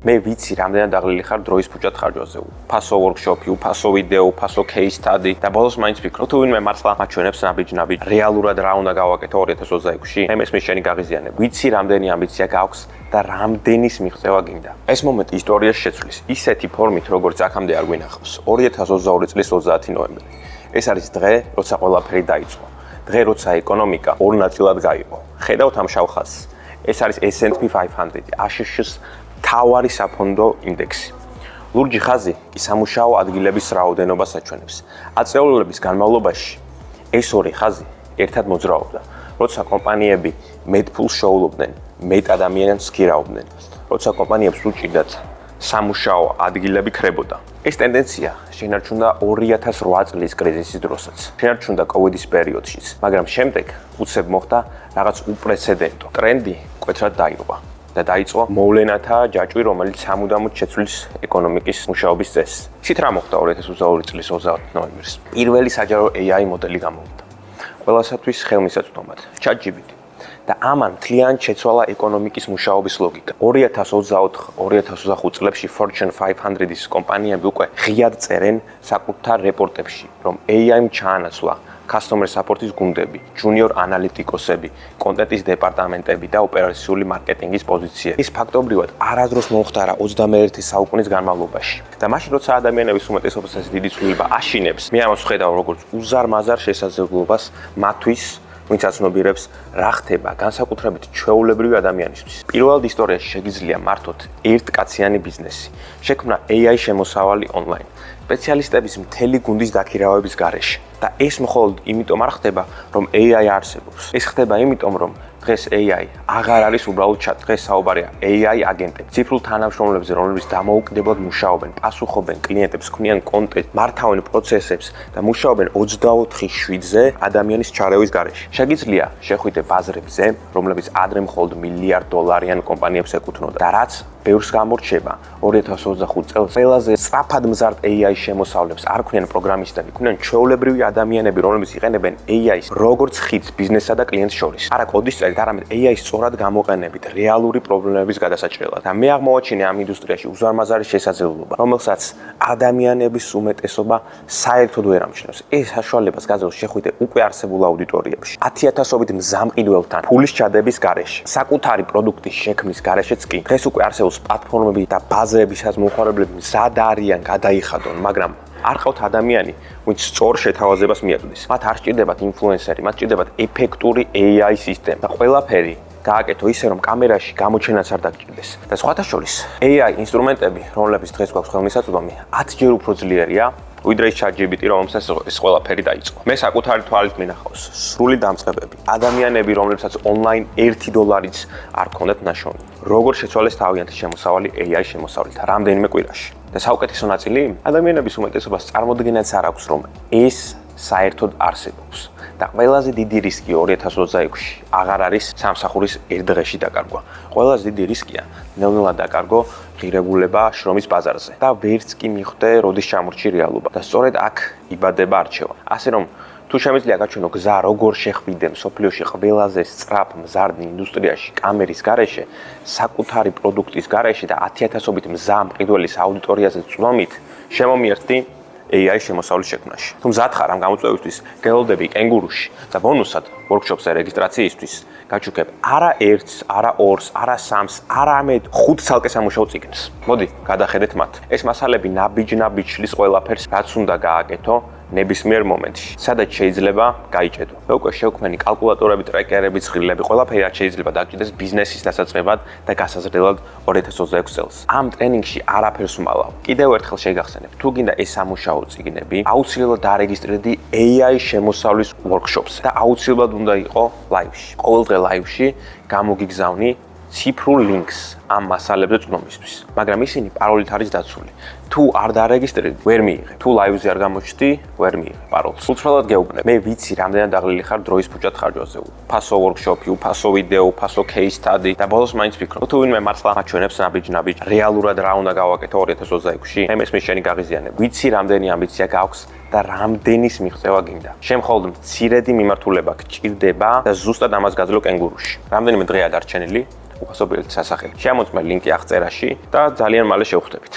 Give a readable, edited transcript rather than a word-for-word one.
მე ვიცი რამდენად დაღლილი ხარ დროის ფუჭად ხარჯვაზე. Უფასო workshop-ი, უფასო ვიდეო, უფასო case study და ბოლოს მაინც ვფიქრობ თუ ვინმე მართლა მაჩვენებს ნაბიჯ რეალურად რა უნდა გავაკეთო 2026-ში. მე მესმის შენი გაღიზიანება. ვიცი რამდენი ამბიცია გაქვს და რამდენის მიღწევა გინდა. ეს მომენტი ისტორიაში შეცვლის ისეთი ფორმით, როგორც აქამდე არ გვინახავს. 2022 წლის 30 ნოემბერი. ეს არის დღე, როცა ყველაფერი დაიწყო. დღე, როცა ეკონომიკა ორ ნაწილად გაიყო. ხედავთ ამ შავ ხაზს. ეს არის S&P 500, ASX-ის თავარი საფონდო ინდექსი. ლურჯი ხაზი ისამუშაო ადგილების რაოდენობას აჩვენებს. აწეულების განმავლობაში ეს ორი ხაზი ერთად მოძრაობდა. როცა კომპანიები მეტ ფულს შოულობდნენ, მეტ ადამიანებს გირავდნენ, როცა კომპანიებს უჭირდათ სამუშაო ადგილები ქრებოდა. ეს ტენდენცია შენარჩუნდა 2008 წლის კრიზისის დროსაც. შენარჩუნდა COVID-ის პერიოდშიც, მაგრამ შემდეგ უცებ მოხდა რაღაც უპრეცედენტო. ტრენდი მკვეთრად დაირღვა და დაიწყო მოვლენათა ჯაჭვი, რომელიც სამუდამოდ შეცვლის ეკონომიკის მუშაობის წესს. ისიც რა მოხდა 2022 წლის 30 ნოემბერს. პირველი საჯარო AI მოდელი გამოვიდა. ყველასათვის ხელმისაწვდომად ChatGPT. და ამან მთლიანად შეცვალა ეკონომიკის მუშაობის ლოგიკა. 2024-2025 წლებში Fortune 500-ის კომპანიები უკვე ღიად წერენ საკუთარ რეპორტებში, რომ AI-მ ჩაანაცვლა customer support-ის გუნდები, junior ანალიტიკოსები, კონტენტის დეპარტამენტები და ოპერაციული მარკეტინგის პოზიციები. ის ფაქტობრივად არასდროს მომხდარა 21 საუკუნის განმავლობაში. და მაშინ როცა ადამიანების უმეტესობას ეს დიდი ცვლილება აშინებს, მე ამას ვხედავ როგორც უზარმაზარ შესაძლებლობას მათთვის ვინც აცნობიერებს რა ხდება განსაკუთრებით ჩვეულებრივი ადამიანისთვის. პირველად ისტორიაში შეგიძლია მართოთ ერთკაციანი ბიზნესი. შექმნა AI შემოსავალი ონლაინ. სპეციალისტების მთელი გუნდის დაქირავების გარეშე. და ეს მხოლოდ იმიტომ არ ხდება, რომ AI არსებობს. ეს ხდება იმიტომ, რომ დღეს AI აღარ არის უბრალოდ chat. დღეს საუბარია AI აგენტები, ციფრულ თანამშრომლებზე, რომლებიც დამოუკიდებლად მუშაობენ, პასუხობენ კლიენტებს, ქმნიან კონტენტს, მართავენ პროცესებს და მუშაობენ 24/7-ზე ადამიანის ჩარევის გარეშე. შეგიძლია შეხვიდე ბაზრებზე, რომლებიც ადრე მხოლოდ $1,000,000-იან კომპანიებს ეკუთვნოდა და რაც ბევრს გამორჩება 2025 წელს ყველაზე სწრაფად მზარდ AI შემოსავლებს არ ქმნიან პროგრამისტები, ქმნიან ჩვეულებრივი ადამიანები, რომლებიც იყენებენ AI-ს როგორც ხიდს ბიზნესსა და კლიენტს შორის. არა კოდის წერით, არამედ AI-ს სწორად გამოყენებით რეალური პრობლემების გადასაჭრელად. და მე აღმოვაჩინე ამ ინდუსტრიაში უზარმაზარი შესაძლებლობა, რომელსაც ადამიანების უმეტესობა საერთოდ ვერ ამჩნევს. ეს საშუალებას გაძლევს შეხვიდე უკვე არსებულ აუდიტორიებში, 10,000-ობით მზამყიდველთან ფულის ჩადების გარეშე, საკუთარი პროდუქტის შექმნის გარეშეც კი. დღეს უკვე არსებობს პლატფორმები და ბაზრები, სადაც მომხმარებლები მზად არიან გადაიხადონ, მაგრამ არ ყავთ ადამიანი, ვინც სწორ შეთავაზებას მიაწვდის. მათ არ სჭირდებათ ინფლუენსერი, მათ სჭირდებათ ეფექტური AI სისტემა და ყველაფერი გააკეთო ისე, რომ კამერაში გამოჩენაც არ დაგჭირდეს. და სხვათა შორის, AI ინსტრუმენტები, რომლებიც დღეს გვაქვს ხელმისაწვდომი, 10-ჯერ უფრო ძლიერია ვიდრე ChatGPT, რომელსაც ეს ყველაფერი დაიწყო. მე საკუთარი თვალით მინახავს სრული დამწყებები. ადამიანები, რომლებსაც ონლაინ $1 არ ქონდათ ნაშოვნი. როგორ შეცვალეს თავიანთი შემოსავალი AI შემოსავლით რამდენიმე კვირაში. და საუკეთესო ნაწილი, ადამიანების უმეტესობას წარმოდგენაც არ აქვს, რომ ეს საერთოდ არსებობს. და ყველაზე დიდი რისკი 2026-ში აღარ არის სამსახურის ერთ დღეში დაკარგვა. ყველაზე დიდი რისკია ნელ-ნელა დაკარგო ღირებულება შრომის ბაზარზე და ვერც კი მიხვდე, როდის ჩამორჩი რეალობა. და სწორედ აქ იბადება არჩევა. ასე რომ თუ შემიძლია გაჩვენო გზა, როგორ შეხვიდე მსოფლიოში ყველაზე სწრაფ მზარდ ინდუსტრიაში, კამერის გარეშე, საკუთარი პროდუქტის გარეშე და 10,000-ობით მზამყიდველის აუდიტორიაზე წვდომით, შემომიერთდი AI შემოსავლის შექმნაში. თუ მზად ხარ ამ გამოწვევისთვის, გელოდები კენგურუში და ბონუსად workshop-ზე რეგისტრაციისთვის გაჩუქებ არა ერთს, არა ორს, არა სამს, არამედ 5 ცალკე სამუშაო წიგნს. მოდი, გადახედეთ მათ. ეს მასალები ნაბიჯ-ნაბიჯ შლის ყველაფერს, რაც უნდა გააკეთო ნებისმიერ მომენტში, სადაც შეიძლება გაიჭედო. მე უკვე შევქმენი კალკულატორები, ტრეკერები, ცხრილები, ყველაფერი რაც შეიძლება დაგჭირდეს ბიზნესის დასაწყებად და გასაზრდელად 2026 წელს. ამ ტრენინგში არაფერს ვმალავ. კიდევ ერთხელ შეგახსენებ, თუ გინდა ეს სამუშაო წიგნები, აუცილებლად დარეგისტრირდი AI შემოსავლის workshop-ზე და აუცილებლად უნდა იყო live-ში. ყოველდღე live-ში გამოგიგზავნი ციფრულ links ამ მასალებზე წვდომისთვის, მაგრამ ისინი პაროლით არის დაცული. თუ არ დარეგისტრირდი, ვერ მიიღებ. თუ live-ზე არ გამოჩნდი, ვერ მიიღებ პაროლს. უცვლელად გეუბნები, მე ვიცი რამდენად დაღლილი ხარ დროის ფუჭად ხარჯვაზე. უფასო workshop-ი, უფასო ვიდეო, უფასო case study და ბოლოს მაინც ვფიქრობ, თუ ვინმე მართლა მაჩვენებს ნაბიჯ რეალურად რა უნდა გავაკეთო 2026-ში, მე მესმის შენი გაღიზიანება. ვიცი რამდენი ამბიცია გაქვს და რამდენის მიღწევა გინდა. შენ მხოლოდ მცირედი მიმართულება გჭირდება და ზუსტად ამას გაძლო კენგურუში. რამდენიმე დღეა დარჩენილი უფასო ბილეთის სასახელი. შემოწმე ლინკი აღწერაში და ძალიან მალე შევხვდებით.